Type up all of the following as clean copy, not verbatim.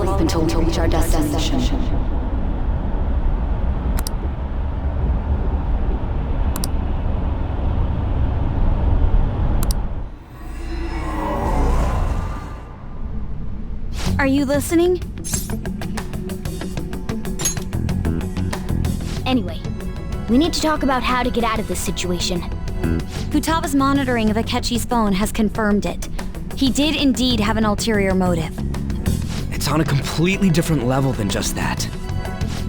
asleep until we reach our destination. Are you listening? Anyway, we need to talk about how to get out of this situation. Futaba's monitoring of Akechi's phone has confirmed it. He did indeed have an ulterior motive. It's on a completely different level than just that.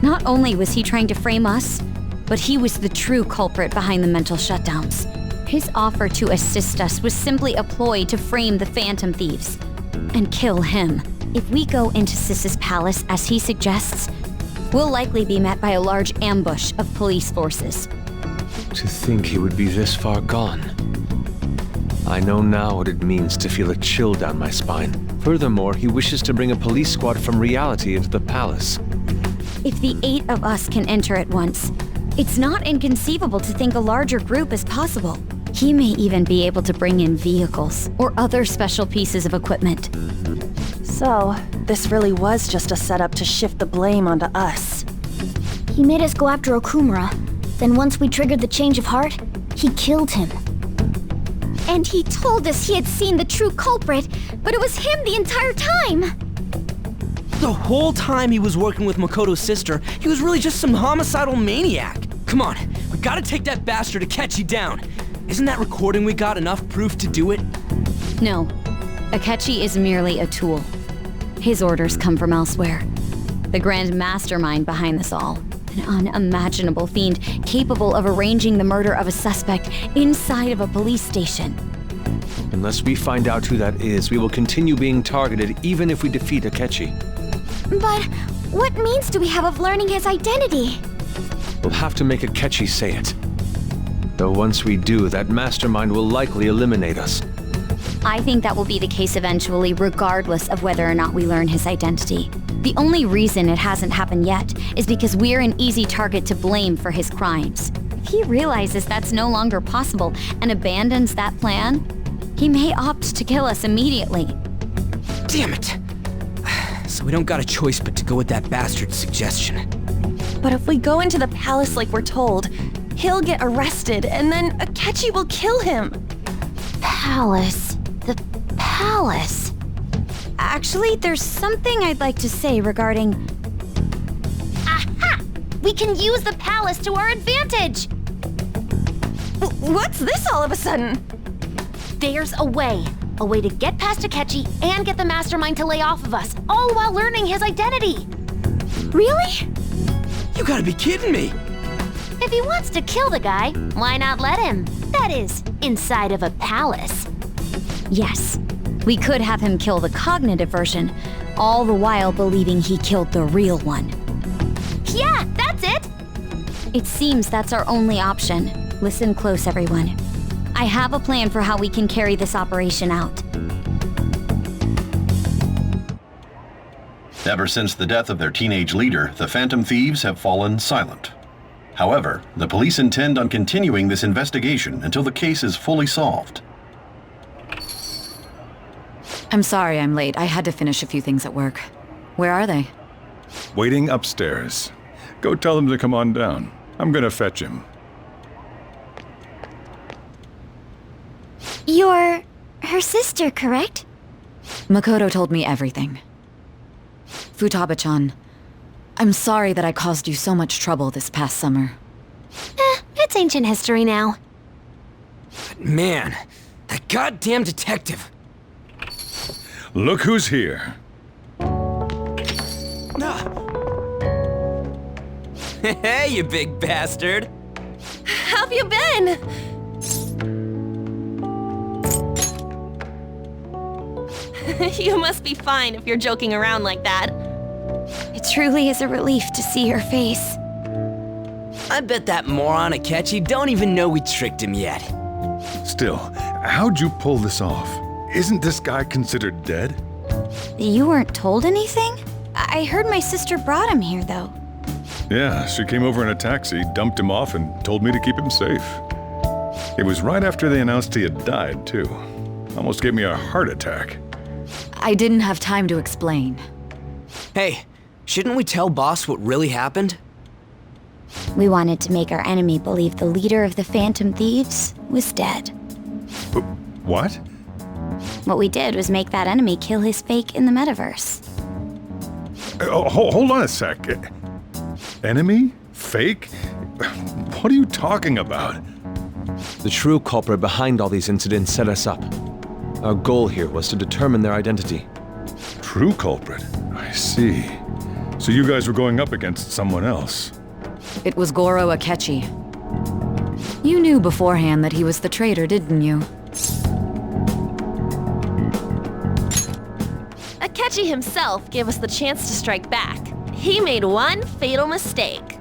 Not only was he trying to frame us, but he was the true culprit behind the mental shutdowns. His offer to assist us was simply a ploy to frame the Phantom Thieves and kill him. If we go into Sis's palace as he suggests, we'll likely be met by a large ambush of police forces. To think he would be this far gone. I know now what it means to feel a chill down my spine. Furthermore, he wishes to bring a police squad from reality into the palace. If the 8 of us can enter at once, it's not inconceivable to think a larger group is possible. He may even be able to bring in vehicles or other special pieces of equipment. So, this really was just a setup to shift the blame onto us. He made us go after Okumura. Then once we triggered the change of heart, he killed him. And he told us he had seen the true culprit, but it was him the entire time! The whole time he was working with Makoto's sister, he was really just some homicidal maniac. Come on, we gotta take that bastard Akechi down. Isn't that recording we got enough proof to do it? No, Akechi is merely a tool. His orders come from elsewhere. The grand mastermind behind this all. An unimaginable fiend capable of arranging the murder of a suspect inside of a police station. Unless we find out who that is, we will continue being targeted even if we defeat Akechi. But what means do we have of learning his identity? We'll have to make Akechi say it. Though once we do, that mastermind will likely eliminate us. I think that will be the case eventually, regardless of whether or not we learn his identity. The only reason it hasn't happened yet is because we're an easy target to blame for his crimes. If he realizes that's no longer possible and abandons that plan, he may opt to kill us immediately. Damn it! So we don't got a choice but to go with that bastard's suggestion. But if we go into the palace like we're told, he'll get arrested and then Akechi will kill him. Palace. The palace. Actually, there's something I'd like to say regarding... Aha! We can use the palace to our advantage! What's this all of a sudden? There's a way. A way to get past Akechi and get the mastermind to lay off of us, all while learning his identity. Really? You gotta be kidding me! If he wants to kill the guy, why not let him? That is, inside of a palace. Yes, we could have him kill the cognitive version, all the while believing he killed the real one. Yeah, that's it! It seems that's our only option. Listen close, everyone. I have a plan for how we can carry this operation out. Ever since the death of their teenage leader, the Phantom Thieves have fallen silent. However, the police intend on continuing this investigation until the case is fully solved. I'm sorry I'm late. I had to finish a few things at work. Where are they? Waiting upstairs. Go tell them to come on down. I'm gonna fetch him. You're her sister, correct? Makoto told me everything. Futaba-chan, I'm sorry that I caused you so much trouble this past summer. It's ancient history now. Man, that goddamn detective. Look who's here. Hey, you big bastard! How have you been? You must be fine if you're joking around like that. It truly is a relief to see your face. I bet that moron Akechi don't even know we tricked him yet. Still, how'd you pull this off? Isn't this guy considered dead? You weren't told anything? I heard my sister brought him here, though. Yeah, she came over in a taxi, dumped him off, and told me to keep him safe. It was right after they announced he had died, too. Almost gave me a heart attack. I didn't have time to explain. Hey, shouldn't we tell boss what really happened? We wanted to make our enemy believe the leader of the Phantom Thieves was dead. What? What we did was make that enemy kill his fake in the metaverse. Hold on a sec. Enemy? Fake? What are you talking about? The true culprit behind all these incidents set us up. Our goal here was to determine their identity. True culprit? I see. So you guys were going up against someone else. It was Goro Akechi. You knew beforehand that he was the traitor, didn't you? Akechi himself gave us the chance to strike back. He made one fatal mistake.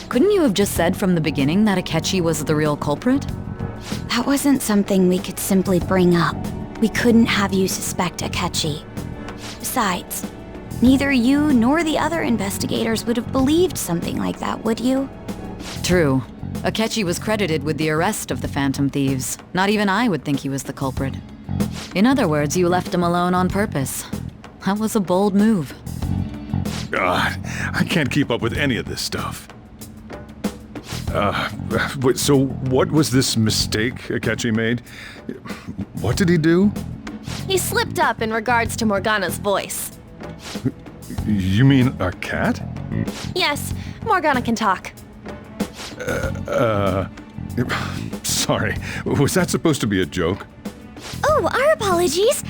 Couldn't you have just said from the beginning that Akechi was the real culprit? That wasn't something we could simply bring up. We couldn't have you suspect Akechi. Besides, neither you nor the other investigators would have believed something like that, would you? True. Akechi was credited with the arrest of the Phantom Thieves. Not even I would think he was the culprit. In other words, you left him alone on purpose. That was a bold move. God, I can't keep up with any of this stuff. So what was this mistake Akechi made? What did he do? He slipped up in regards to Morgana's voice. You mean a cat? Yes, Morgana can talk. Sorry, was that supposed to be a joke? Oh, our apologies.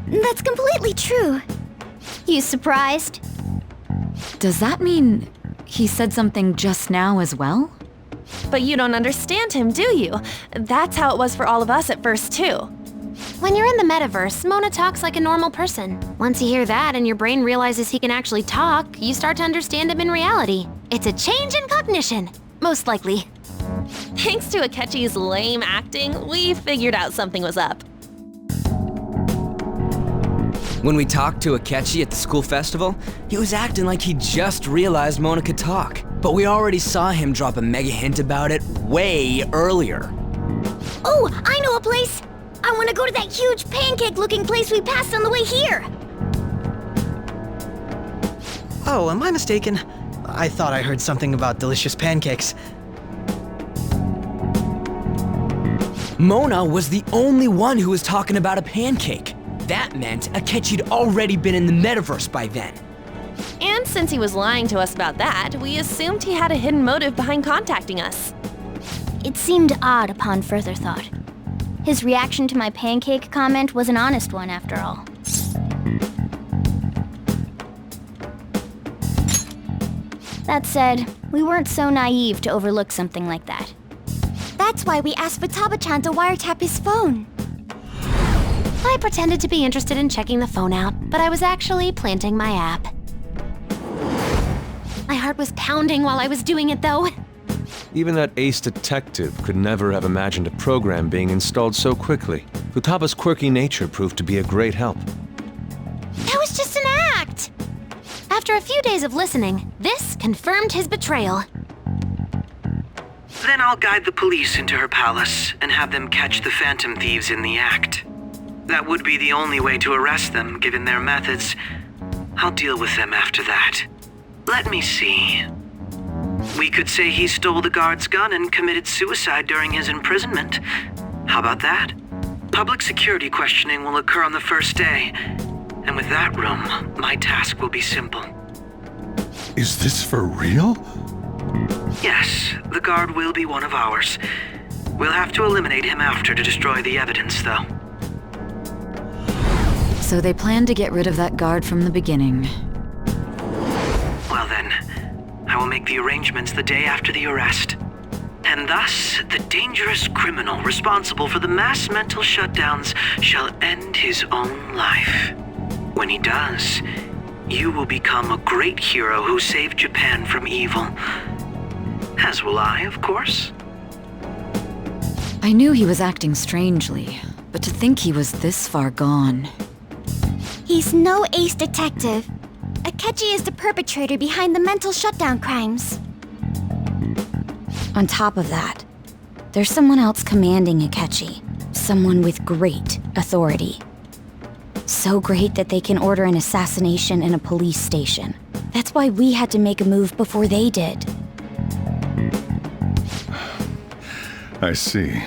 That's completely true. You surprised? Does that mean he said something just now as well? But you don't understand him, do you? That's how it was for all of us at first, too. When you're in the metaverse, Mona talks like a normal person. Once you hear that and your brain realizes he can actually talk, you start to understand him in reality. It's a change in cognition, most likely. Thanks to Akechi's lame acting, we figured out something was up. When we talked to Akechi at the school festival, he was acting like he just realized Mona could talk. But we already saw him drop a mega hint about it way earlier. Oh, I know a place! I want to go to that huge pancake-looking place we passed on the way here! Oh, am I mistaken? I thought I heard something about delicious pancakes. Mona was the only one who was talking about a pancake. That meant Akechi'd already been in the metaverse by then. And since he was lying to us about that, we assumed he had a hidden motive behind contacting us. It seemed odd upon further thought. His reaction to my pancake comment was an honest one, after all. That said, we weren't so naive to overlook something like that. That's why we asked Futaba-chan to wiretap his phone. I pretended to be interested in checking the phone out, but I was actually planting my app. My heart was pounding while I was doing it, though. Even that ace detective could never have imagined a program being installed so quickly. Futaba's quirky nature proved to be a great help. That was just an act! After a few days of listening, this confirmed his betrayal. Then I'll guide the police into her palace and have them catch the Phantom Thieves in the act. That would be the only way to arrest them, given their methods. I'll deal with them after that. Let me see. We could say he stole the guard's gun and committed suicide during his imprisonment. How about that? Public security questioning will occur on the first day. And with that room, my task will be simple. Is this for real? Yes, the guard will be one of ours. We'll have to eliminate him after to destroy the evidence, though. So they planned to get rid of that guard from the beginning. Well then, I will make the arrangements the day after the arrest. And thus, the dangerous criminal responsible for the mass mental shutdowns shall end his own life. When he does, you will become a great hero who saved Japan from evil. As will I, of course. I knew he was acting strangely, but to think he was this far gone. He's no ace detective. Akechi is the perpetrator behind the mental shutdown crimes. On top of that, there's someone else commanding Akechi. Someone with great authority. So great that they can order an assassination in a police station. That's why we had to make a move before they did. I see.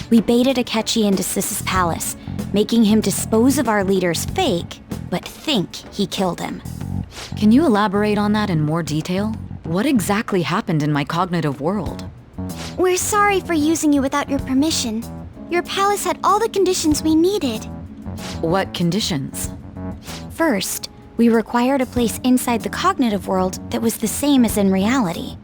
We baited Akechi into Sis's palace, making him dispose of our leader's fake, but think he killed him. Can you elaborate on that in more detail? What exactly happened in my cognitive world? We're sorry for using you without your permission. Your palace had all the conditions we needed. What conditions? First, we required a place inside the cognitive world that was the same as in reality.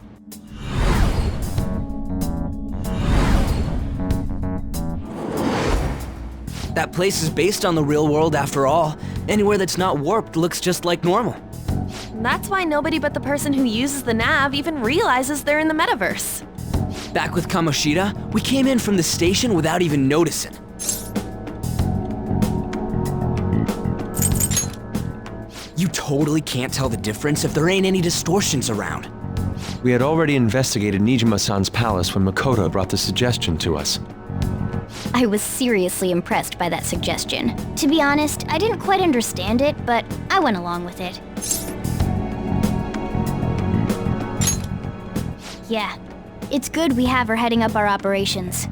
That place is based on the real world after all. Anywhere that's not warped looks just like normal. That's why nobody but the person who uses the nav even realizes they're in the metaverse. Back with Kamoshida, we came in from the station without even noticing. You totally can't tell the difference if there ain't any distortions around. We had already investigated Nijima-san's palace when Makoto brought the suggestion to us. I was seriously impressed by that suggestion. To be honest, I didn't quite understand it, but I went along with it. Yeah, it's good we have her heading up our operations.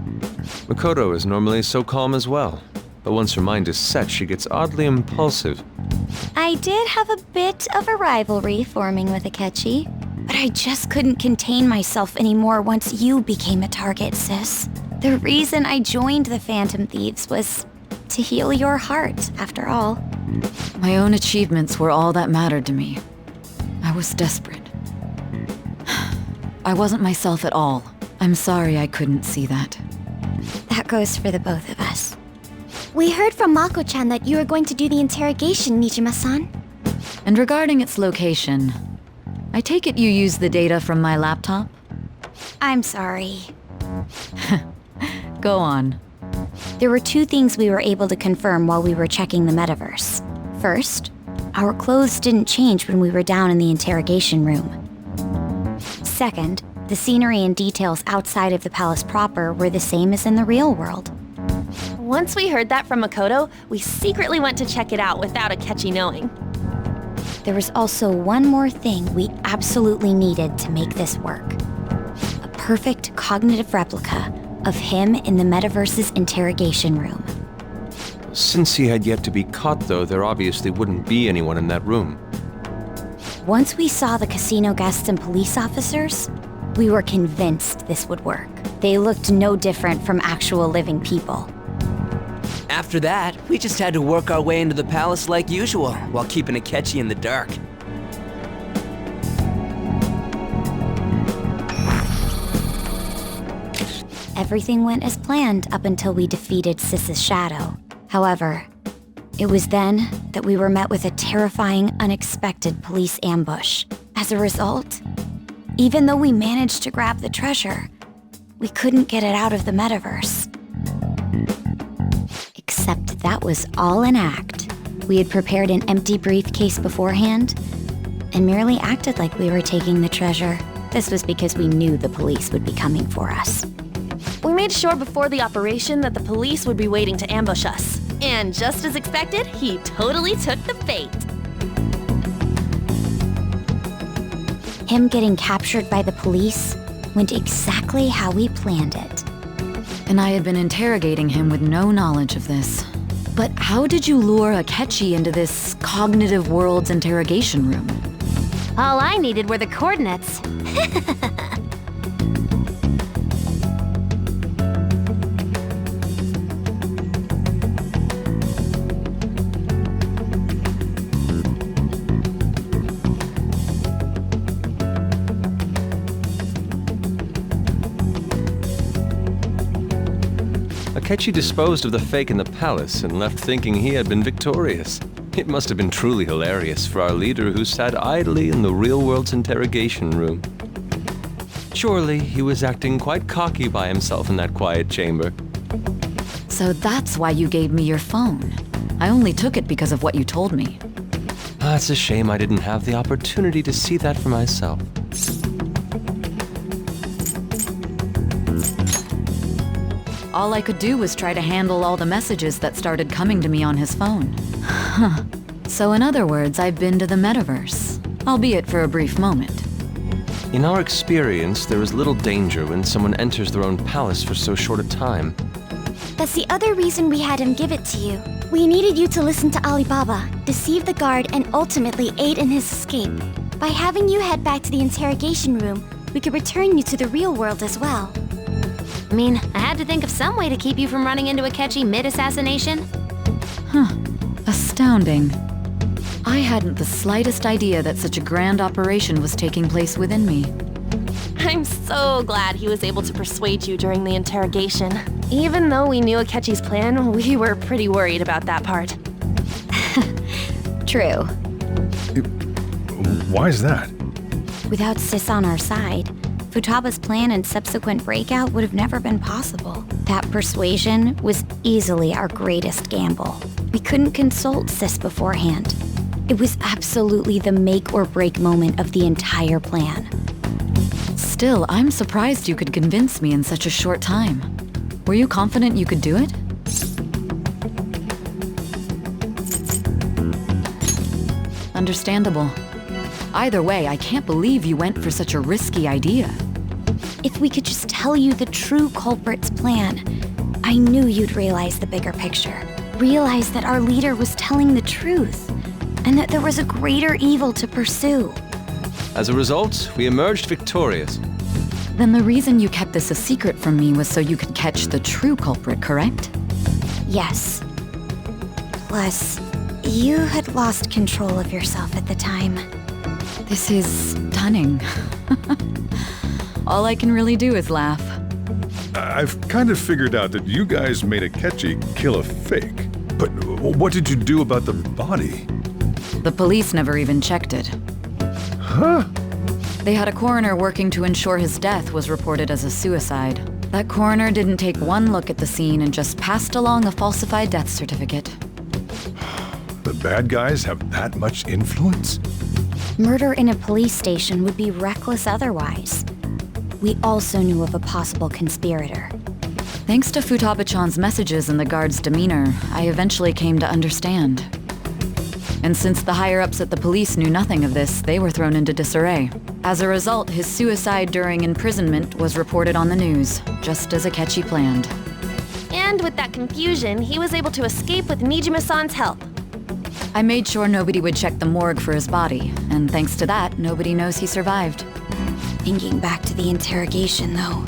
Makoto is normally so calm as well, but once her mind is set, she gets oddly impulsive. I did have a bit of a rivalry forming with Akechi, but I just couldn't contain myself anymore once you became a target, sis. The reason I joined the Phantom Thieves was to heal your heart, after all. My own achievements were all that mattered to me. I was desperate. I wasn't myself at all. I'm sorry I couldn't see that. That goes for the both of us. We heard from Mako-chan that you were going to do the interrogation, Nijima-san. And regarding its location, I take it you used the data from my laptop? I'm sorry. Go on. There were two things we were able to confirm while we were checking the metaverse. First, our clothes didn't change when we were down in the interrogation room. Second, the scenery and details outside of the palace proper were the same as in the real world. Once we heard that from Makoto, we secretly went to check it out without Akechi knowing. There was also one more thing we absolutely needed to make this work. A perfect cognitive replica of him in the metaverse's interrogation room. Since he had yet to be caught, though, there obviously wouldn't be anyone in that room. Once we saw the casino guests and police officers, we were convinced this would work. They looked no different from actual living people. After that, we just had to work our way into the palace like usual, while keeping Akechi in the dark. Everything went as planned up until we defeated Sis's shadow. However, it was then that we were met with a terrifying, unexpected police ambush. As a result, even though we managed to grab the treasure, we couldn't get it out of the metaverse. Except that was all an act. We had prepared an empty briefcase beforehand and merely acted like we were taking the treasure. This was because we knew the police would be coming for us. We made sure before the operation that the police would be waiting to ambush us. And just as expected, he totally took the bait. Him getting captured by the police went exactly how we planned it. And I had been interrogating him with no knowledge of this. But how did you lure Akechi into this cognitive world's interrogation room? All I needed were the coordinates. Akechi disposed of the fake in the palace and left thinking he had been victorious. It must have been truly hilarious for our leader who sat idly in the real world's interrogation room. Surely he was acting quite cocky by himself in that quiet chamber. So that's why you gave me your phone. I only took it because of what you told me. It's a shame I didn't have the opportunity to see that for myself. All I could do was try to handle all the messages that started coming to me on his phone. Huh. So in other words, I've been to the metaverse, albeit for a brief moment. In our experience, there is little danger when someone enters their own palace for so short a time. That's the other reason we had him give it to you. We needed you to listen to Alibaba, deceive the guard, and ultimately aid in his escape. By having you head back to the interrogation room, we could return you to the real world as well. I mean, I had to think of some way to keep you from running into Akechi mid-assassination. Huh. Astounding. I hadn't the slightest idea that such a grand operation was taking place within me. I'm so glad he was able to persuade you during the interrogation. Even though we knew Akechi's plan, we were pretty worried about that part. True. Why is that? Without Sis on our side, Futaba's plan and subsequent breakout would have never been possible. That persuasion was easily our greatest gamble. We couldn't consult Sis beforehand. It was absolutely the make or break moment of the entire plan. Still, I'm surprised you could convince me in such a short time. Were you confident you could do it? Understandable. Either way, I can't believe you went for such a risky idea. If we could just tell you the true culprit's plan, I knew you'd realize the bigger picture. Realize that our leader was telling the truth, and that there was a greater evil to pursue. As a result, we emerged victorious. Then the reason you kept this a secret from me was so you could catch the true culprit, correct? Yes. Plus, you had lost control of yourself at the time. This is stunning. All I can really do is laugh. I've kind of figured out that you guys made Akechi kill a fake. But what did you do about the body? The police never even checked it. Huh? They had a coroner working to ensure his death was reported as a suicide. That coroner didn't take one look at the scene and just passed along a falsified death certificate. The bad guys have that much influence? Murder in a police station would be reckless otherwise. We also knew of a possible conspirator. Thanks to Futaba-chan's messages and the guard's demeanor, I eventually came to understand. And since the higher-ups at the police knew nothing of this, they were thrown into disarray. As a result, his suicide during imprisonment was reported on the news, just as Akechi planned. And with that confusion, he was able to escape with Nijima-san's help. I made sure nobody would check the morgue for his body, and thanks to that, nobody knows he survived. Thinking back to the interrogation, though,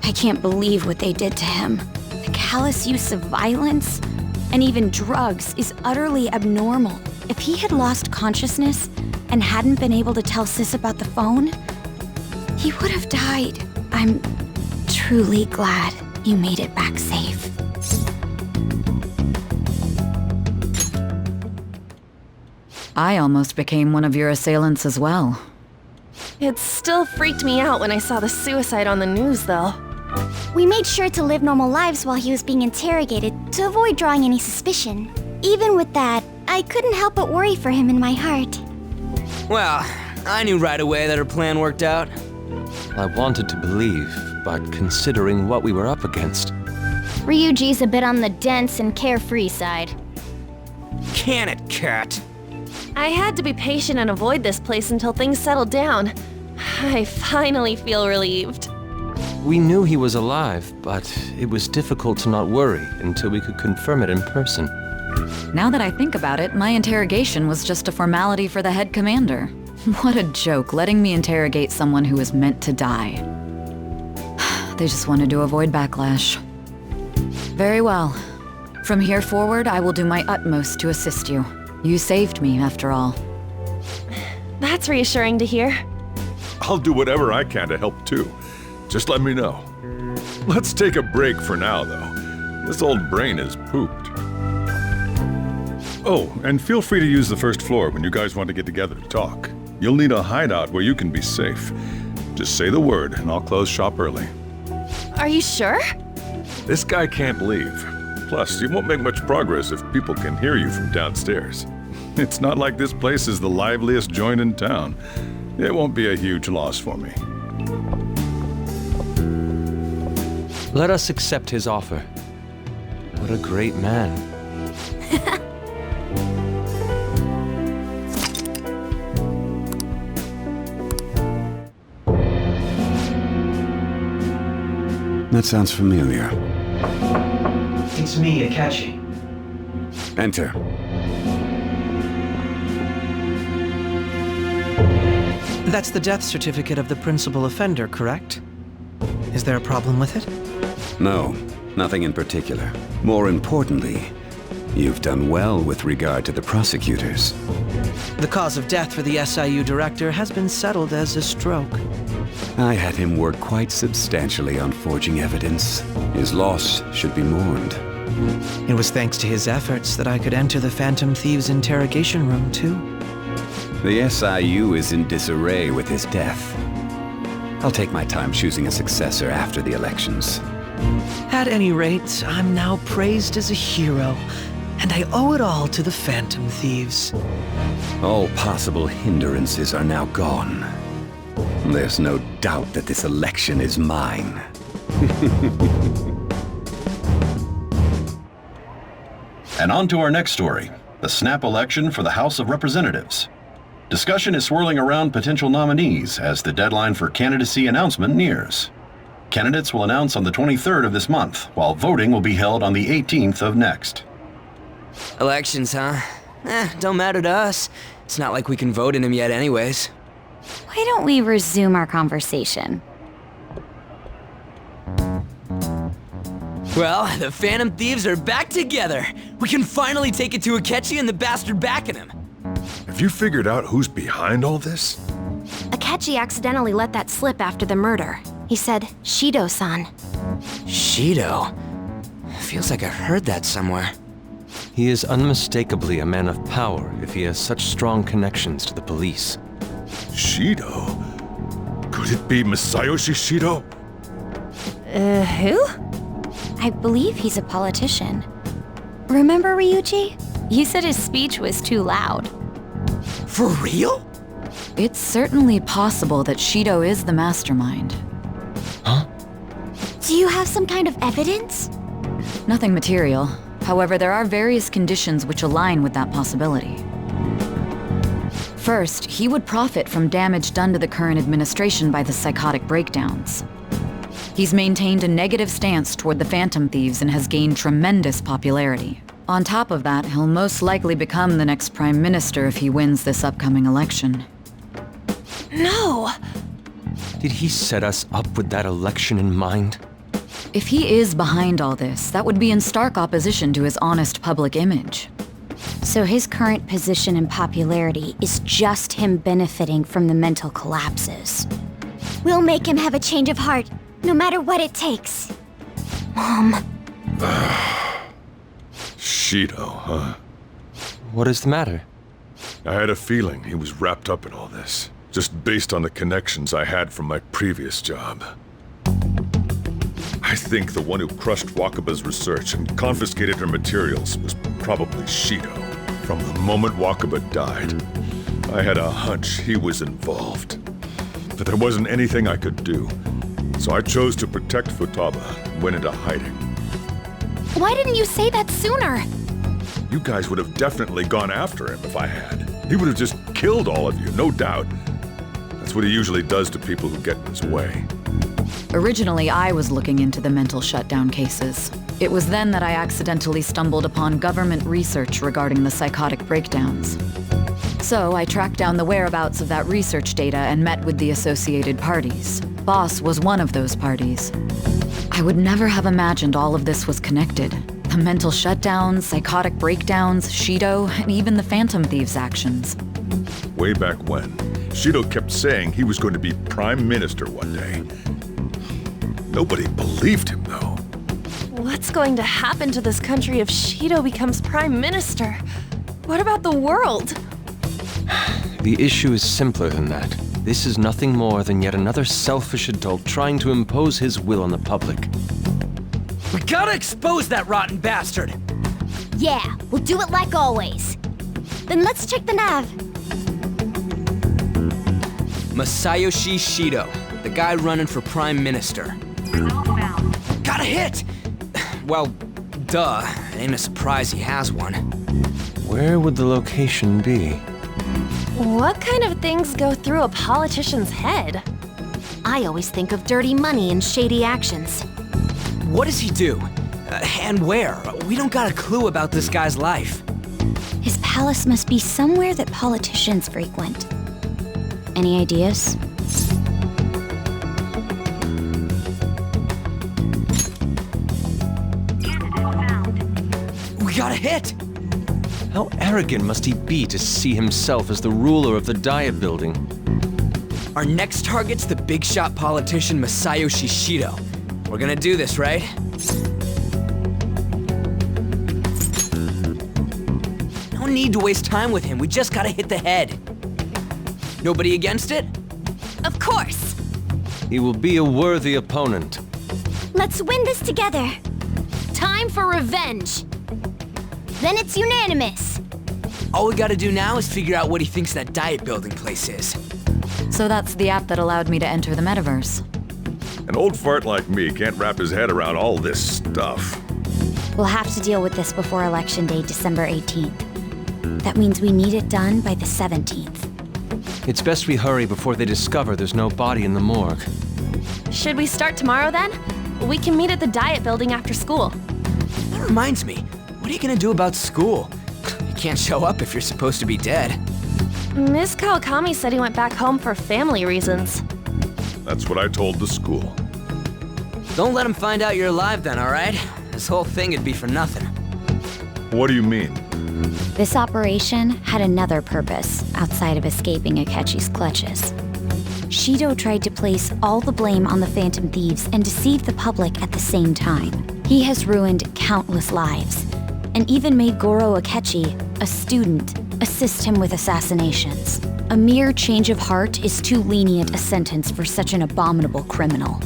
I can't believe what they did to him. The callous use of violence and even drugs is utterly abnormal. If he had lost consciousness and hadn't been able to tell Sis about the phone, he would have died. I'm truly glad you made it back safe. I almost became one of your assailants as well. It still freaked me out when I saw the suicide on the news, though. We made sure to live normal lives while he was being interrogated to avoid drawing any suspicion. Even with that, I couldn't help but worry for him in my heart. Well, I knew right away that her plan worked out. I wanted to believe, but considering what we were up against. Ryuji's a bit on the dense and carefree side. Can it, cat? I had to be patient and avoid this place until things settled down. I finally feel relieved. We knew he was alive, but it was difficult to not worry until we could confirm it in person. Now that I think about it, my interrogation was just a formality for the head commander. What a joke, letting me interrogate someone who was meant to die. They just wanted to avoid backlash. Very well. From here forward, I will do my utmost to assist you. You saved me, after all. That's reassuring to hear. I'll do whatever I can to help too. Just let me know. Let's take a break for now, though. This old brain is pooped. Oh, and feel free to use the first floor when you guys want to get together to talk. You'll need a hideout where you can be safe. Just say the word, and I'll close shop early. Are you sure? This guy can't leave. Plus, you won't make much progress if people can hear you from downstairs. It's not like this place is the liveliest joint in town. It won't be a huge loss for me. Let us accept his offer. What a great man. That sounds familiar. It's me, Akechi. Enter. That's the death certificate of the principal offender, correct? Is there a problem with it? No, nothing in particular. More importantly, you've done well with regard to the prosecutors. The cause of death for the SIU director has been settled as a stroke. I had him work quite substantially on forging evidence. His loss should be mourned. It was thanks to his efforts that I could enter the Phantom Thieves' interrogation room, too. The SIU is in disarray with his death. I'll take my time choosing a successor after the elections. At any rate, I'm now praised as a hero, and I owe it all to the Phantom Thieves. All possible hindrances are now gone. There's no doubt that this election is mine. And on to our next story, the snap election for the House of Representatives. Discussion is swirling around potential nominees as the deadline for candidacy announcement nears. Candidates will announce on the 23rd of this month, while voting will be held on the 18th of next. Elections, huh? Don't matter to us. It's not like we can vote in them yet anyways. Why don't we resume our conversation? Well, the Phantom Thieves are back together. We can finally take it to Akechi and the bastard backing him. Have you figured out who's behind all this? Akechi accidentally let that slip after the murder. He said, Shido-san. Shido? Feels like I've heard that somewhere. He is unmistakably a man of power if he has such strong connections to the police. Shido? Could it be Masayoshi Shido? Who? I believe he's a politician. Remember, Ryuji? You said his speech was too loud. For real? It's certainly possible that Shido is the mastermind. Huh? Do you have some kind of evidence? Nothing material. However, there are various conditions which align with that possibility. First, he would profit from damage done to the current administration by the psychotic breakdowns. He's maintained a negative stance toward the Phantom Thieves and has gained tremendous popularity. On top of that, he'll most likely become the next Prime Minister if he wins this upcoming election. No! Did he set us up with that election in mind? If he is behind all this, that would be in stark opposition to his honest public image. So his current position and popularity is just him benefiting from the mental collapses. We'll make him have a change of heart, no matter what it takes. Mom. Shido, huh? What is the matter? I had a feeling he was wrapped up in all this, just based on the connections I had from my previous job. I think the one who crushed Wakaba's research and confiscated her materials was probably Shido. From the moment Wakaba died, I had a hunch he was involved. But there wasn't anything I could do, so I chose to protect Futaba and went into hiding. Why didn't you say that sooner? You guys would have definitely gone after him if I had. He would have just killed all of you, no doubt. That's what he usually does to people who get in his way. Originally, I was looking into the mental shutdown cases. It was then that I accidentally stumbled upon government research regarding the psychotic breakdowns. So I tracked down the whereabouts of that research data and met with the associated parties. Boss was one of those parties. I would never have imagined all of this was connected. The mental shutdowns, psychotic breakdowns, Shido, and even the Phantom Thieves' actions. Way back when, Shido kept saying he was going to be Prime Minister one day. Nobody believed him, though. What's going to happen to this country if Shido becomes Prime Minister? What about the world? The issue is simpler than that. This is nothing more than yet another selfish adult trying to impose his will on the public. We gotta expose that rotten bastard! Yeah, we'll do it like always. Then let's check the nav. Masayoshi Shido, the guy running for Prime Minister. Got a hit! Well, duh. Ain't a surprise he has one. Where would the location be? What kind of things go through a politician's head? I always think of dirty money and shady actions. What does he do? And where? We don't got a clue about this guy's life. His palace must be somewhere that politicians frequent. Any ideas? We got a hit! How arrogant must he be to see himself as the ruler of the Diet Building? Our next target's the big shot politician Masayoshi Shido. We're gonna do this, right? No need to waste time with him, we just gotta hit the head. Nobody against it? Of course! He will be a worthy opponent. Let's win this together! Time for revenge! Then it's unanimous! All we gotta do now is figure out what he thinks that Diet Building place is. So that's the app that allowed me to enter the metaverse. An old fart like me can't wrap his head around all this stuff. We'll have to deal with this before Election Day, December 18th. That means we need it done by the 17th. It's best we hurry before they discover there's no body in the morgue. Should we start tomorrow then? We can meet at the Diet Building after school. That reminds me, what are you gonna do about school? You can't show up if you're supposed to be dead. Miss Kawakami said he went back home for family reasons. That's what I told the school. Don't let him find out you're alive then, alright? This whole thing would be for nothing. What do you mean? This operation had another purpose outside of escaping Akechi's clutches. Shido tried to place all the blame on the Phantom Thieves and deceive the public at the same time. He has ruined countless lives, and even made Goro Akechi, a student, assist him with assassinations. A mere change of heart is too lenient a sentence for such an abominable criminal.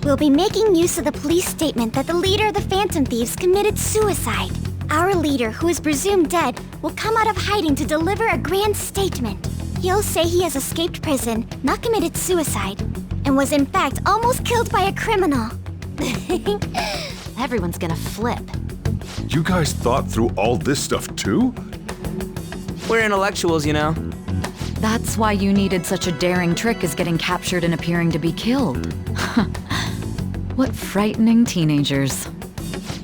We'll be making use of the police statement that the leader of the Phantom Thieves committed suicide. Our leader, who is presumed dead, will come out of hiding to deliver a grand statement. He'll say he has escaped prison, not committed suicide, and was in fact almost killed by a criminal. Everyone's gonna flip. You guys thought through all this stuff too? We're intellectuals, you know. That's why you needed such a daring trick as getting captured and appearing to be killed. What frightening teenagers.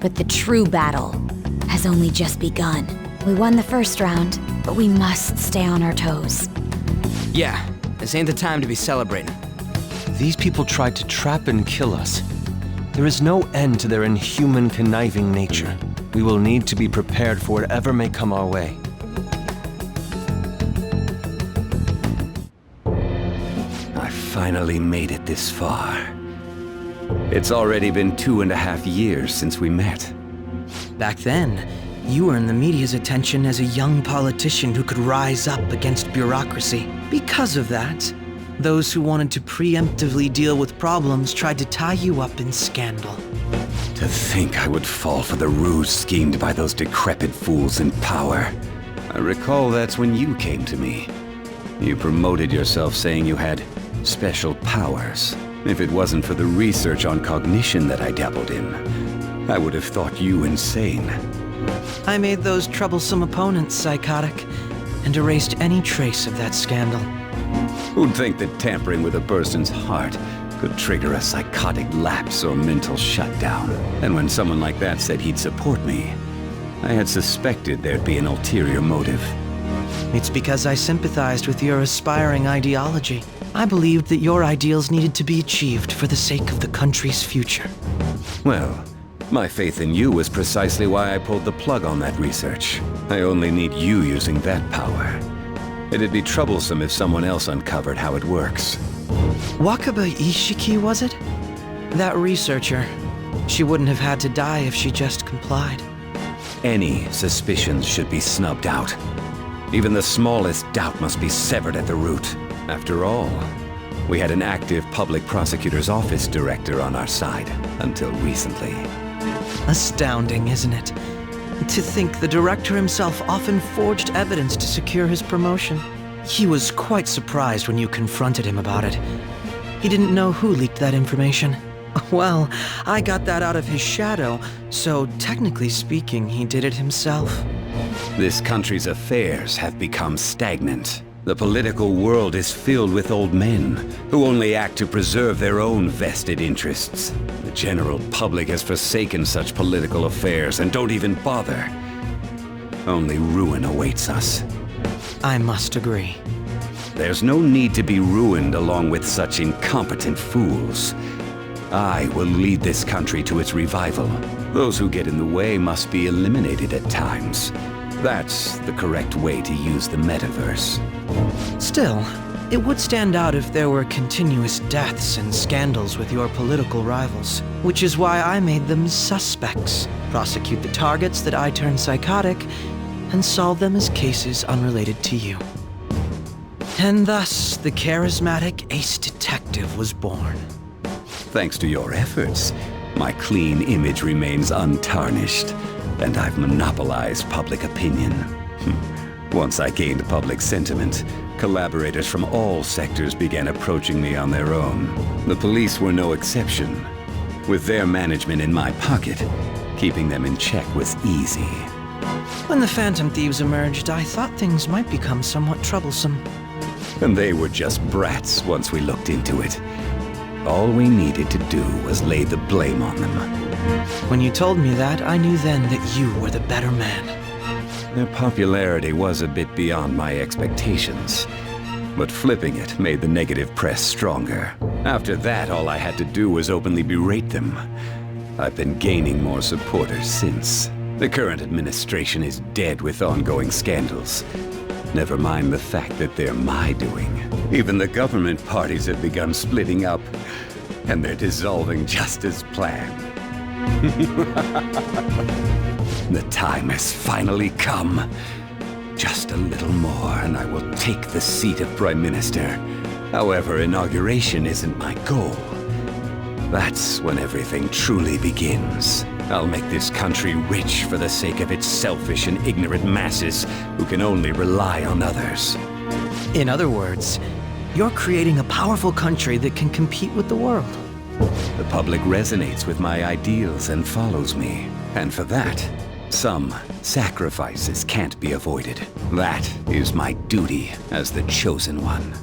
But the true battle has only just begun. We won the first round, but we must stay on our toes. Yeah, this ain't the time to be celebrating. These people tried to trap and kill us. There is no end to their inhuman, conniving nature. We will need to be prepared for whatever may come our way. I finally made it this far. It's already been 2.5 years since we met. Back then, you were in the media's attention as a young politician who could rise up against bureaucracy. Because of that, those who wanted to preemptively deal with problems tried to tie you up in scandal. To think I would fall for the ruse schemed by those decrepit fools in power. I recall that's when you came to me. You promoted yourself saying you had special powers. If it wasn't for the research on cognition that I dabbled in, I would have thought you insane. I made those troublesome opponents psychotic and erased any trace of that scandal. Who'd think that tampering with a person's heart could trigger a psychotic lapse or mental shutdown? And when someone like that said he'd support me, I had suspected there'd be an ulterior motive. It's because I sympathized with your aspiring ideology. I believed that your ideals needed to be achieved for the sake of the country's future. Well, my faith in you was precisely why I pulled the plug on that research. I only need you using that power. It'd be troublesome if someone else uncovered how it works. Wakaba Ishiki, was it? That researcher. She wouldn't have had to die if she just complied. Any suspicions should be snubbed out. Even the smallest doubt must be severed at the root. After all, we had an active public prosecutor's office director on our side, until recently. Astounding, isn't it? To think the director himself often forged evidence to secure his promotion. He was quite surprised when you confronted him about it. He didn't know who leaked that information. Well, I got that out of his shadow, so technically speaking, he did it himself. This country's affairs have become stagnant. The political world is filled with old men who only act to preserve their own vested interests. The general public has forsaken such political affairs and don't even bother. Only ruin awaits us. I must agree. There's no need to be ruined along with such incompetent fools. I will lead this country to its revival. Those who get in the way must be eliminated at times. That's the correct way to use the metaverse. Still, it would stand out if there were continuous deaths and scandals with your political rivals, which is why I made them suspects, prosecute the targets that I turn psychotic, and solve them as cases unrelated to you. And thus, the charismatic ace detective was born. Thanks to your efforts, my clean image remains untarnished, and I've monopolized public opinion. Once I gained public sentiment, collaborators from all sectors began approaching me on their own. The police were no exception. With their management in my pocket, keeping them in check was easy. When the Phantom Thieves emerged, I thought things might become somewhat troublesome. And they were just brats once we looked into it. All we needed to do was lay the blame on them. When you told me that, I knew then that you were the better man. Their popularity was a bit beyond my expectations, but flipping it made the negative press stronger. After that, all I had to do was openly berate them. I've been gaining more supporters since. The current administration is dead with ongoing scandals. Never mind the fact that they're my doing. Even the government parties have begun splitting up, and they're dissolving just as planned. The time has finally come. Just a little more, and I will take the seat of Prime Minister. However, inauguration isn't my goal. That's when everything truly begins. I'll make this country rich for the sake of its selfish and ignorant masses who can only rely on others. In other words, you're creating a powerful country that can compete with the world. The public resonates with my ideals and follows me. And for that, some sacrifices can't be avoided. That is my duty as the chosen one.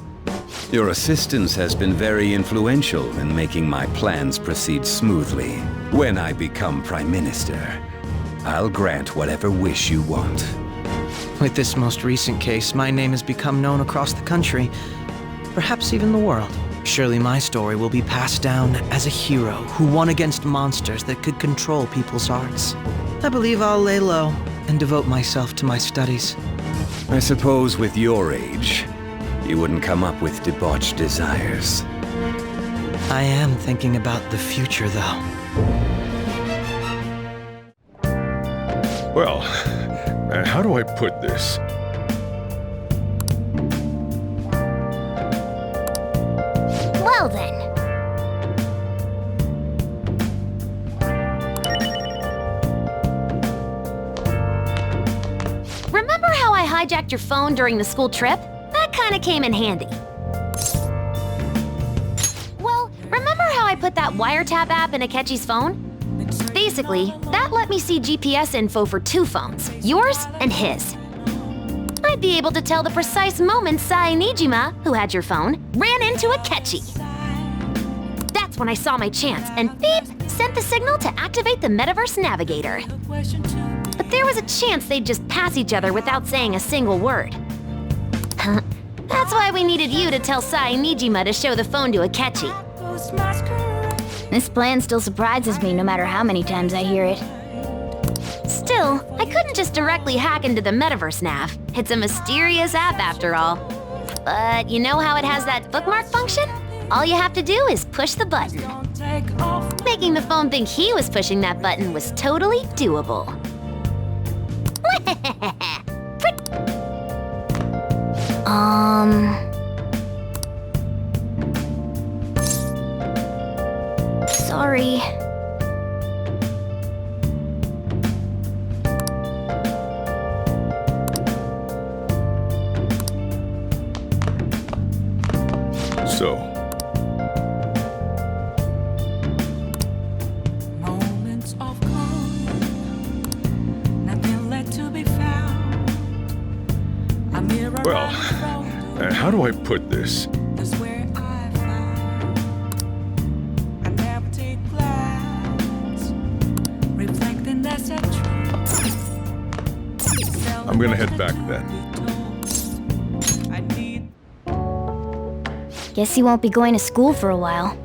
Your assistance has been very influential in making my plans proceed smoothly. When I become Prime Minister, I'll grant whatever wish you want. With this most recent case, my name has become known across the country, perhaps even the world. Surely my story will be passed down as a hero who won against monsters that could control people's hearts. I believe I'll lay low and devote myself to my studies. I suppose with your age, you wouldn't come up with debauched desires. I am thinking about the future, though. Well, how do I put this? Well then. Remember how I hijacked your phone during the school trip? That kinda came in handy. Well, remember how I put that wiretap app in Akechi's phone? Basically, that let me see GPS info for 2 phones, yours and his. I'd be able to tell the precise moment Sai Nijima, who had your phone, ran into Akechi. That's when I saw my chance, and beep, sent the signal to activate the Metaverse Navigator. But there was a chance they'd just pass each other without saying a single word. That's why we needed you to tell Sai Nijima to show the phone to Akechi. This plan still surprises me no matter how many times I hear it. Still, I couldn't just directly hack into the Metaverse Nav. It's a mysterious app after all. But you know how it has that bookmark function? All you have to do is push the button. Making the phone think he was pushing that button was totally doable. Sorry. So, Well, how do I put this? I'm gonna head back then. Guess you won't be going to school for a while.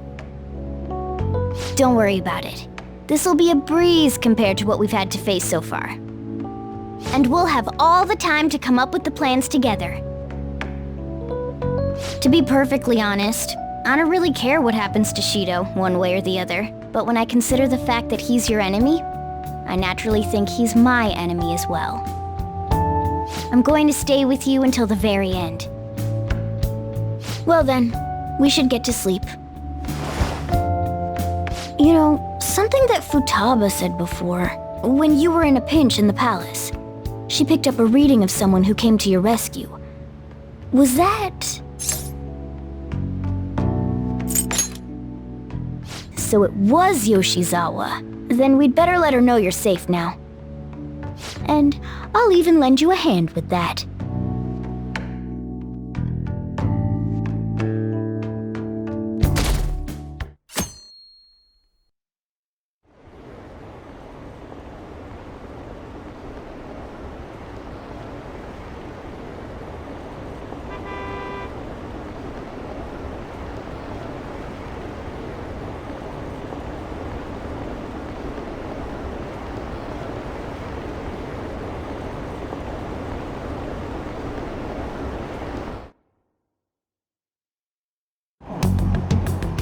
Don't worry about it. This'll be a breeze compared to what we've had to face so far. And we'll have all the time to come up with the plans together. To be perfectly honest, I don't really care what happens to Shido, one way or the other. But when I consider the fact that he's your enemy, I naturally think he's my enemy as well. I'm going to stay with you until the very end. Well then, we should get to sleep. You know, something that Futaba said before, when you were in a pinch in the palace, she picked up a reading of someone who came to your rescue. Was that... So it was Yoshizawa. Then we'd better let her know you're safe now. And I'll even lend you a hand with that.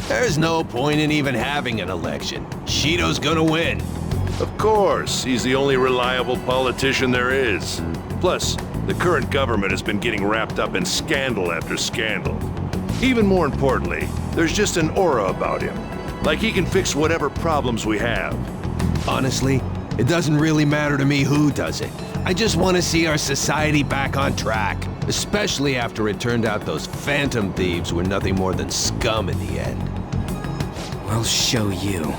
There's no point in even having an election. Shido's gonna win. Of course, he's the only reliable politician there is. Plus, the current government has been getting wrapped up in scandal after scandal. Even more importantly, there's just an aura about him. Like he can fix whatever problems we have. Honestly, it doesn't really matter to me who does it. I just want to see our society back on track. Especially after it turned out those Phantom Thieves were nothing more than scum in the end. We'll show you.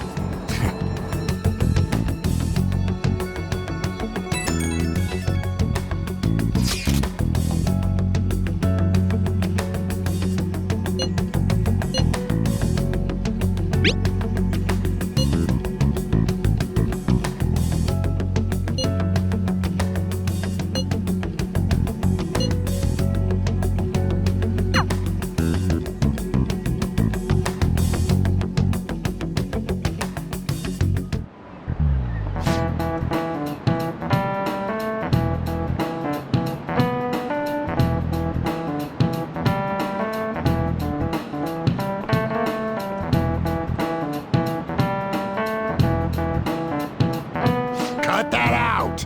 Cut that out!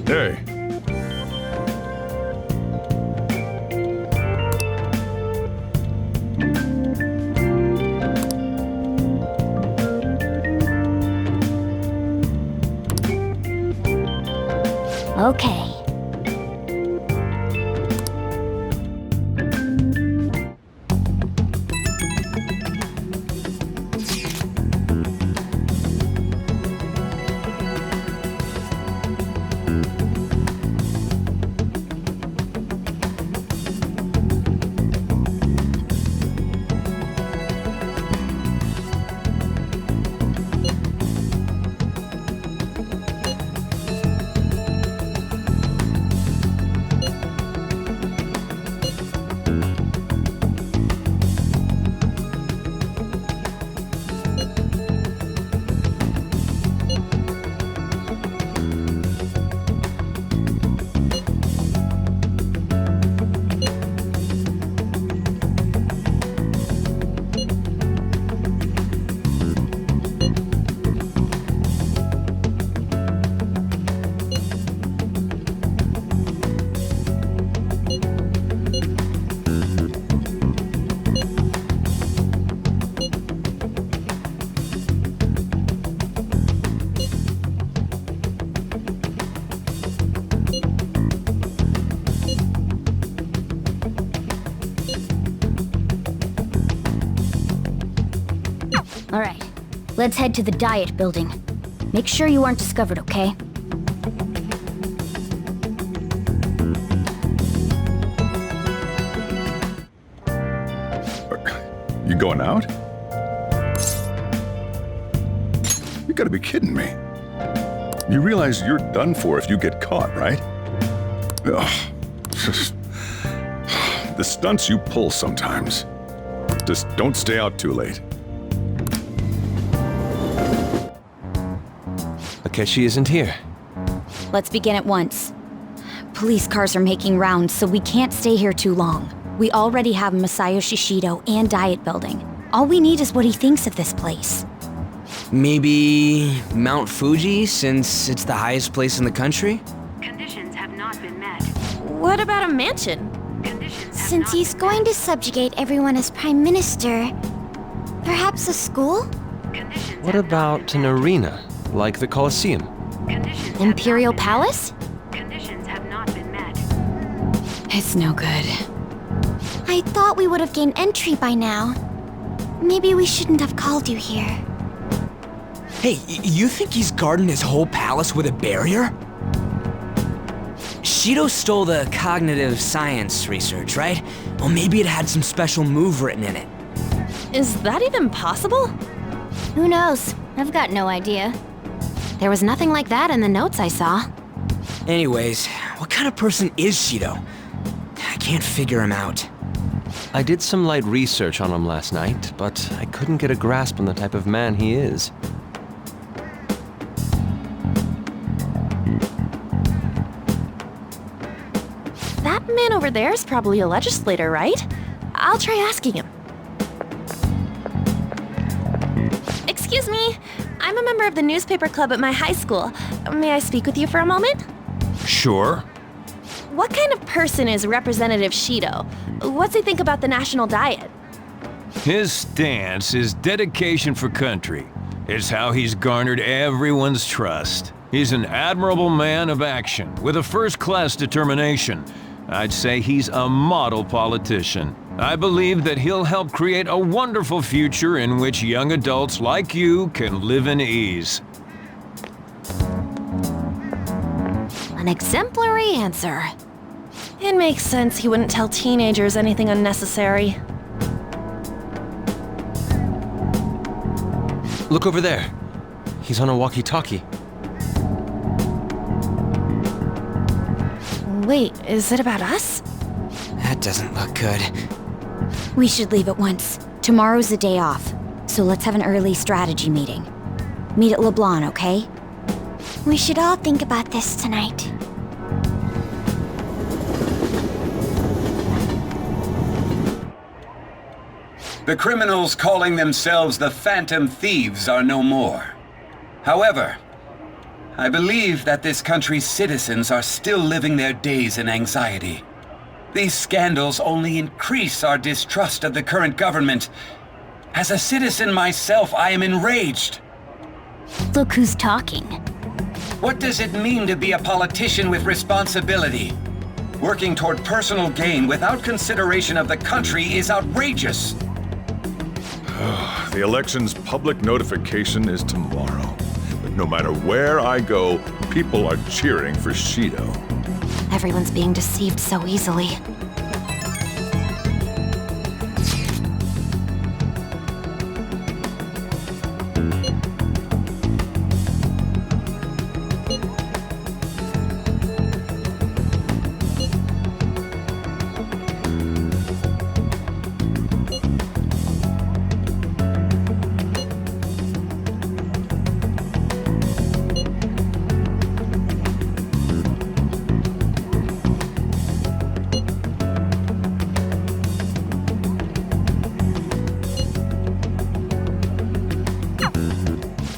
Hey. Okay. All right, let's head to the Diet building. Make sure you aren't discovered, okay? You going out? You gotta be kidding me. You realize you're done for if you get caught, right? Ugh. The stunts you pull sometimes. Just don't stay out too late. Akechi isn't here. Let's begin at once. Police cars are making rounds, so we can't stay here too long. We already have Masayoshi Shido and Diet building. All we need is what he thinks of this place. Maybe Mount Fuji, since it's the highest place in the country? Conditions have not been met. What about a mansion? Since he's going to subjugate everyone as Prime Minister, perhaps a school? What about an arena, like the Colosseum? Imperial Palace? Conditions have not been met. It's no good. I thought we would have gained entry by now. Maybe we shouldn't have called you here. Hey, you think he's guarding his whole palace with a barrier? Shido stole the cognitive science research, right? Well, maybe it had some special move written in it. Is that even possible? Who knows? I've got no idea. There was nothing like that in the notes I saw. Anyways, what kind of person is Shido? I can't figure him out. I did some light research on him last night, but I couldn't get a grasp on the type of man he is. That man over there is probably a legislator, right? I'll try asking him. Excuse me, I'm a member of the newspaper club at my high school. May I speak with you for a moment? Sure. What kind of person is Representative Shido? What's he think about the national diet? His stance is dedication for country. It's how he's garnered everyone's trust. He's an admirable man of action, with a first-class determination. I'd say he's a model politician. I believe that he'll help create a wonderful future in which young adults like you can live in ease. An exemplary answer. It makes sense he wouldn't tell teenagers anything unnecessary. Look over there. He's on a walkie-talkie. Wait, is it about us? That doesn't look good. We should leave at once. Tomorrow's the day off, so let's have an early strategy meeting. Meet at LeBlanc, okay? We should all think about this tonight. The criminals calling themselves the Phantom Thieves are no more. However, I believe that this country's citizens are still living their days in anxiety. These scandals only increase our distrust of the current government. As a citizen myself, I am enraged. Look who's talking. What does it mean to be a politician with responsibility? Working toward personal gain without consideration of the country is outrageous. The election's public notification is tomorrow. But no matter where I go, people are cheering for Shido. Everyone's being deceived so easily.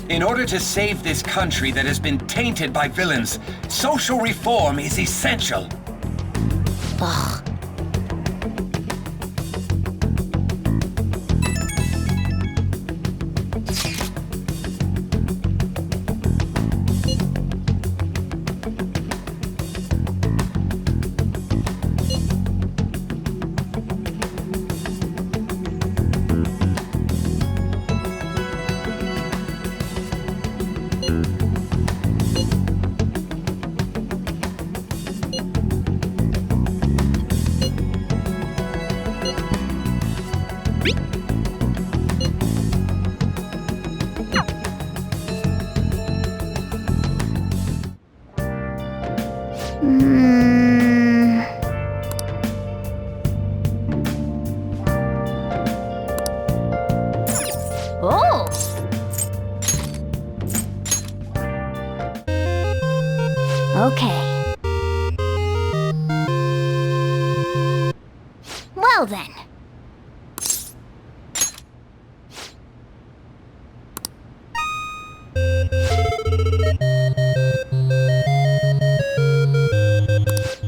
In order to save this country that has been tainted by villains, social reform is essential. Ugh. Oh! Okay. Well then.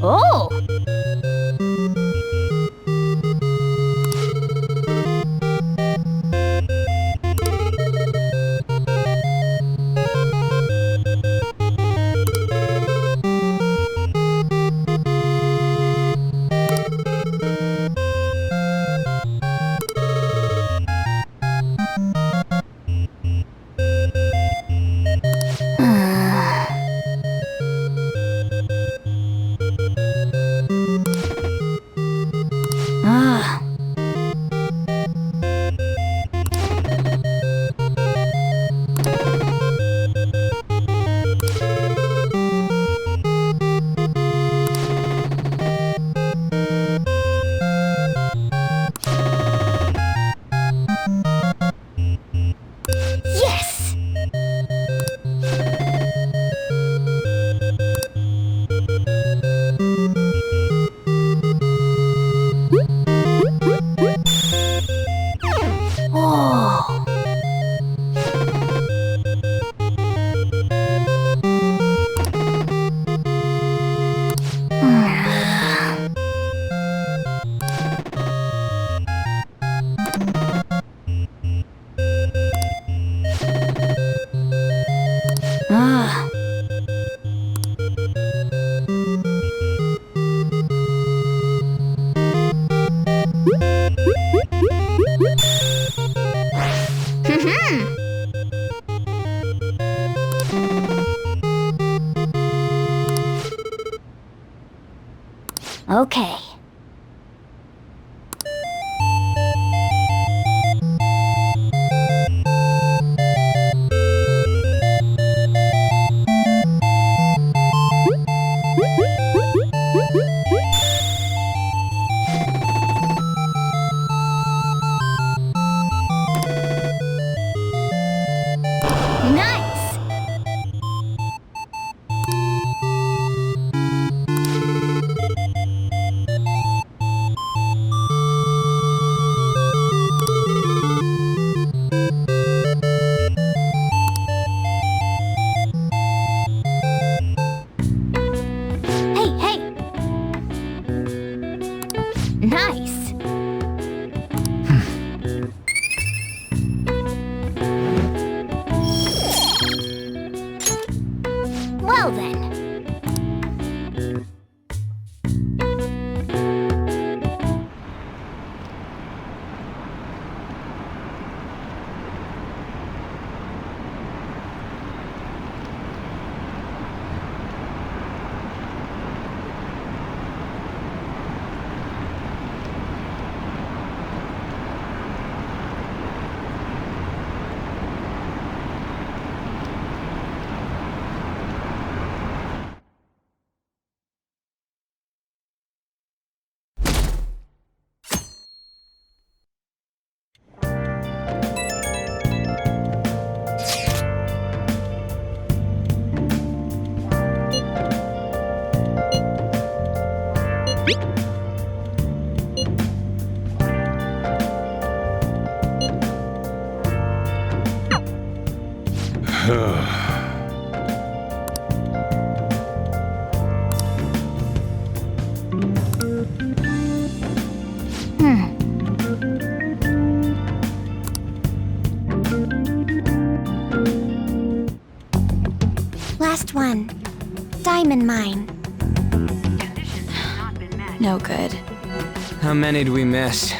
Oh! Ah. Yes! Oh. Ah. Okay. Nice! Hey, hey! Nice! Well then. Last one. Diamond mine. No good. How many do we miss?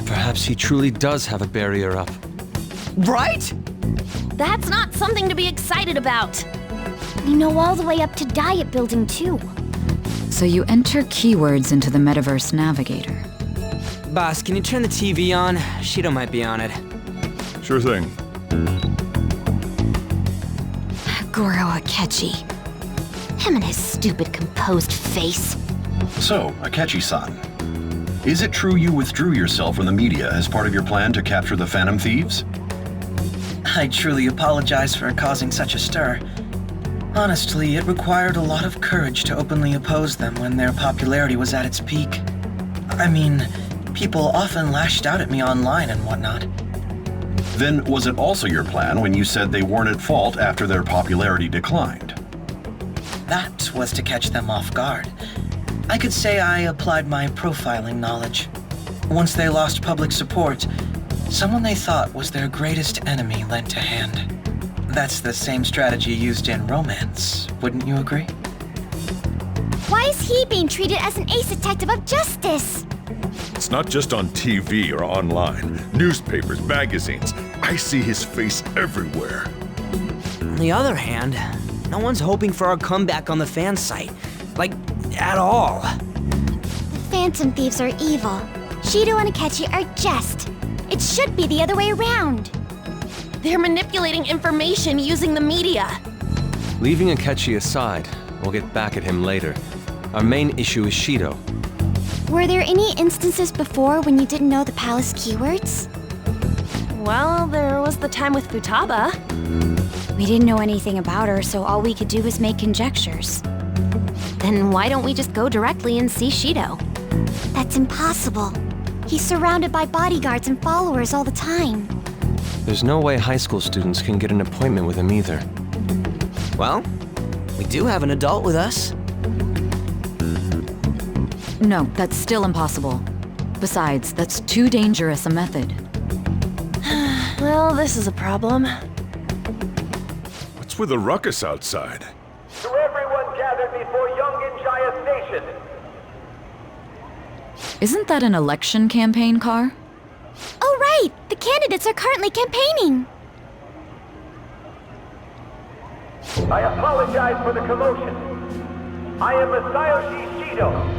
Perhaps he truly does have a barrier up. Right? That's not something to be excited about. We know all the way up to Diet Building, too. So you enter keywords into the Metaverse Navigator. Boss, can you turn the TV on? Shido might be on it. Sure thing. Goro Akechi. Him and his stupid composed face. So, Akechi-san, is it true you withdrew yourself from the media as part of your plan to capture the Phantom Thieves? I truly apologize for causing such a stir. Honestly, it required a lot of courage to openly oppose them when their popularity was at its peak. I mean, people often lashed out at me online and whatnot. Then was it also your plan when you said they weren't at fault after their popularity declined? That was to catch them off guard. I could say I applied my profiling knowledge. Once they lost public support, someone they thought was their greatest enemy lent a hand. That's the same strategy used in romance, wouldn't you agree? Why is he being treated as an ace detective of justice? It's not just on TV or online. Newspapers, magazines. I see his face everywhere. On the other hand, no one's hoping for our comeback on the fan site. Like, at all. The Phantom Thieves are evil. Shido and Akechi are just. It should be the other way around. They're manipulating information using the media. Leaving Akechi aside, we'll get back at him later. Our main issue is Shido. Were there any instances before when you didn't know the palace keywords? Well, there was the time with Futaba. We didn't know anything about her, so all we could do was make conjectures. Then why don't we just go directly and see Shido? That's impossible. He's surrounded by bodyguards and followers all the time. There's no way high school students can get an appointment with him either. Well, we do have an adult with us. No, that's still impossible. Besides, that's too dangerous a method. Well, this is a problem. What's with the ruckus outside? To everyone gathered before Yongen-Jaya Station. Isn't that an election campaign car? Oh right! The candidates are currently campaigning! I apologize for the commotion. I am Masayoshi Shido.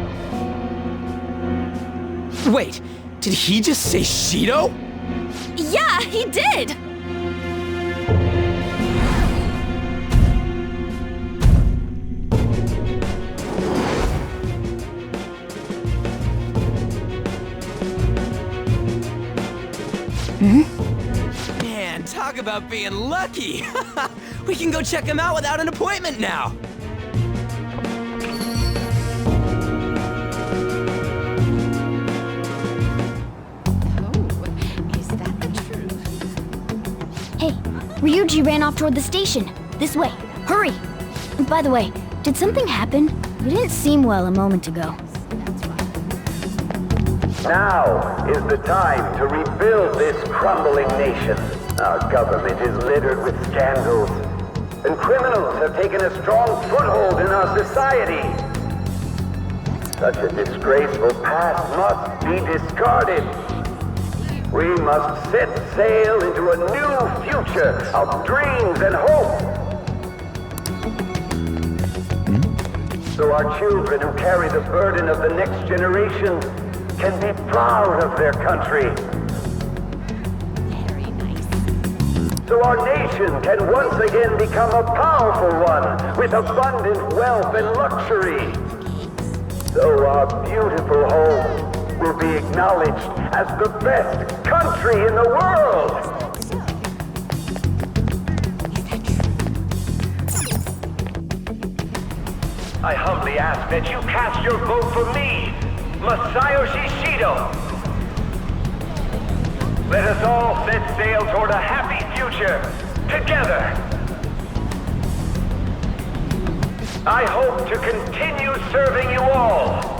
Wait, did he just say Shido? Yeah, he did! Man, talk about being lucky! We can go check him out without an appointment now! Hey, Ryuji ran off toward the station. This way. Hurry! And by the way, did something happen? You didn't seem well a moment ago. Now is the time to rebuild this crumbling nation. Our government is littered with scandals, and criminals have taken a strong foothold in our society. Such a disgraceful past must be discarded. We must set sail into a new future of dreams and hope. So our children who carry the burden of the next generation can be proud of their country. Very nice. So our nation can once again become a powerful one with abundant wealth and luxury. So our beautiful home will be acknowledged as the best country in the world. I humbly ask that you cast your vote for me, Masayoshi Shido. Let us all set sail toward a happy future, together. I hope to continue serving you all.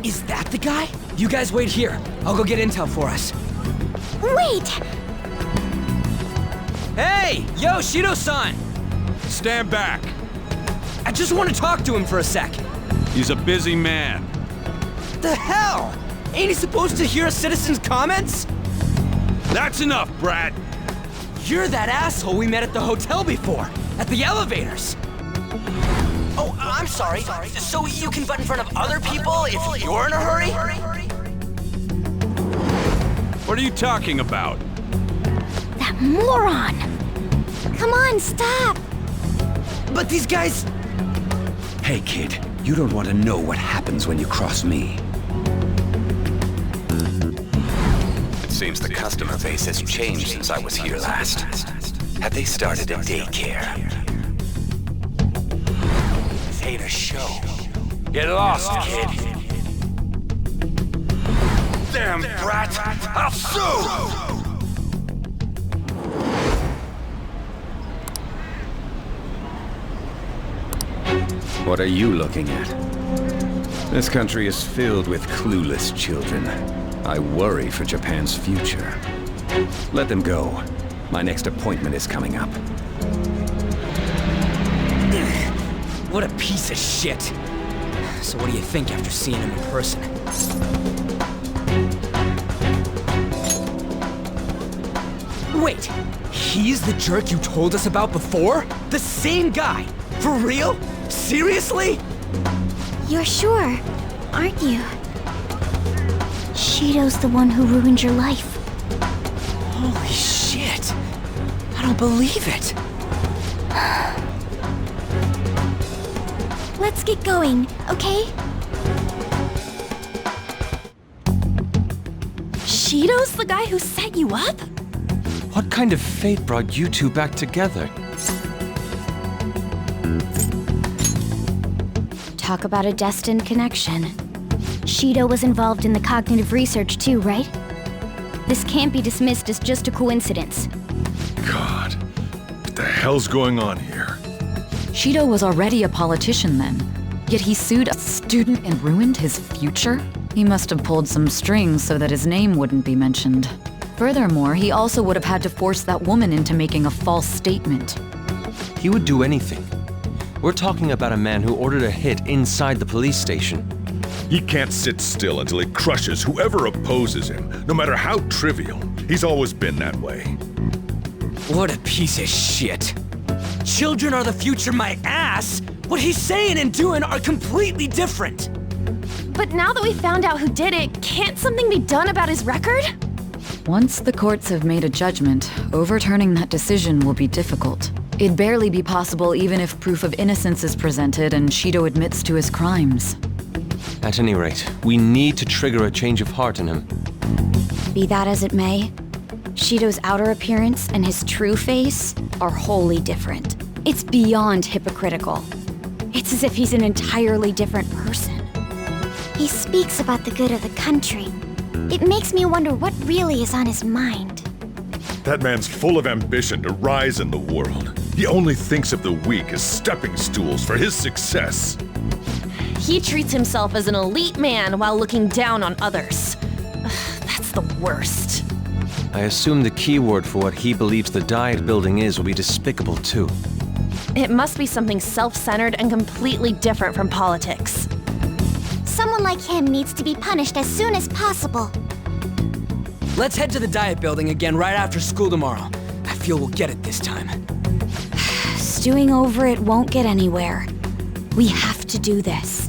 Is that the guy? You guys wait here. I'll go get intel for us. Wait! Hey! Yo, Shido-san! Stand back. I just want to talk to him for a sec. He's a busy man. The hell? Ain't he supposed to hear a citizen's comments? That's enough, Brad. You're that asshole we met at the hotel before, at the elevators. Oh, I'm sorry. So you can butt in front of other people if you're in a hurry? What are you talking about? That moron! Come on, stop! But these guys... Hey, kid, you don't want to know what happens when you cross me. It seems the customer base has changed since I was here last. Have they started a daycare? This ain't a show. Get lost, kid. Damn brat! I'll sue! What are you looking at? This country is filled with clueless children. I worry for Japan's future. Let them go. My next appointment is coming up. What a piece of shit. So what do you think after seeing him in person? Wait, he's the jerk you told us about before? The same guy? For real? Seriously? You're sure, aren't you? Shido's the one who ruined your life. Holy shit. I don't believe it. Let's get going, okay? Shido's the guy who set you up? What kind of fate brought you two back together? Talk about a destined connection. Shido was involved in the cognitive research too, right? This can't be dismissed as just a coincidence. God, what the hell's going on here? Shido was already a politician then, yet he sued a student and ruined his future? He must have pulled some strings so that his name wouldn't be mentioned. Furthermore, he also would have had to force that woman into making a false statement. He would do anything. We're talking about a man who ordered a hit inside the police station. He can't sit still until he crushes whoever opposes him, no matter how trivial. He's always been that way. What a piece of shit. Children are the future, my ass! What he's saying and doing are completely different! But now that we found out who did it, can't something be done about his record? Once the courts have made a judgment, overturning that decision will be difficult. It'd barely be possible even if proof of innocence is presented and Shido admits to his crimes. At any rate, we need to trigger a change of heart in him. Be that as it may, Shido's outer appearance and his true face are wholly different. It's beyond hypocritical. It's as if he's an entirely different person. He speaks about the good of the country. It makes me wonder what really is on his mind. That man's full of ambition to rise in the world. He only thinks of the weak as stepping stools for his success. He treats himself as an elite man while looking down on others. Ugh, that's the worst. I assume the keyword for what he believes the Diet building is will be despicable too. It must be something self-centered and completely different from politics. Someone like him needs to be punished as soon as possible. Let's head to the Diet building again right after school tomorrow. I feel we'll get it this time. Stewing over it won't get anywhere. We have to do this.